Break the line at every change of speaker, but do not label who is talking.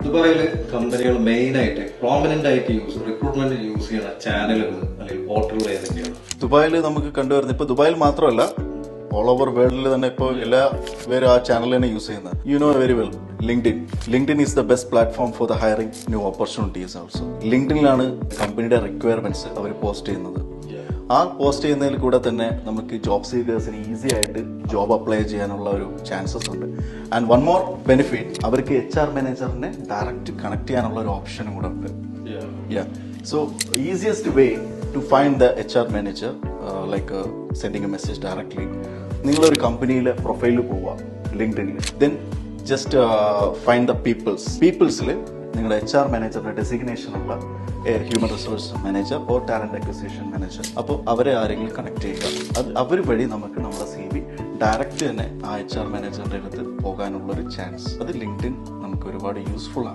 ദുബായിൽ കമ്പനികൾ മെയിനായിട്ട് പ്രോമിനന്റ് ആയിട്ട് റിക്രൂട്ട്മെന്റ് യൂസ് ചെയ്യുന്ന ചാനലുകൾ അല്ലെങ്കിൽ പോർട്ടലുകൾ ഏതൊക്കെയാണ്?
ദുബായിൽ നമുക്ക് കണ്ടുവരുന്നത് ഇപ്പോൾ ദുബായിൽ മാത്രമല്ല ഓൾ ഓവർ വേൾഡിൽ തന്നെ ഇപ്പോൾ എല്ലാവരും ആ ചാനൽ തന്നെ യൂസ് ചെയ്യുന്നത്. You know very well LinkedIn is the best platform for the hiring new opportunities also. ലിങ്ക്ഡിനിലാണ് കമ്പനിയുടെ റിക്വയർമെന്റ്സ് അവർ പോസ്റ്റ് ചെയ്യുന്നത്. ആ പോസ്റ്റ് ചെയ്യുന്നതിൽ കൂടെ തന്നെ നമുക്ക് ജോബ് സീക്കേഴ്സിന് ഈസി ആയിട്ട് ജോബ് അപ്ലൈ ചെയ്യാനുള്ള ഒരു ചാൻസസ് ഉണ്ട്. ആൻഡ് വൺ മോർ ബെനിഫിറ്റ്, അവർക്ക് HR മാനേജറിനെ ഡയറക്റ്റ് കണക്ട് ചെയ്യാനുള്ള ഒരു ഓപ്ഷനും കൂടെ ഉണ്ട്. So easiest way to find the HR manager like sending a message directly. നിങ്ങളൊരു കമ്പനിയിലെ പ്രൊഫൈലിൽ പോവുക ലിങ്ക്ഡിനിൽ, ദെൻ ജസ്റ്റ് ഫൈൻഡ് ദ പീപ്പിൾസിൽ നിങ്ങളുടെ HR മാനേജറിന്റെ ഡെസിഗ്നേഷൻ ഉള്ള human resource manager or talent acquisition manager. അപ്പോൾ അവരെ ആരെങ്കിലും കണക്ട് ചെയ്യുക. അത് അവർ വഴി നമുക്ക് നമ്മുടെ CV ഡയറക്റ്റ് തന്നെ ആ HR മാനേജറിന്റെ അടുത്ത് പോകാനുള്ള ഒരു ചാൻസ്. അത് ലിങ്ക്ഡിൻ നമുക്ക് ഒരുപാട് യൂസ്ഫുൾ ആണ്.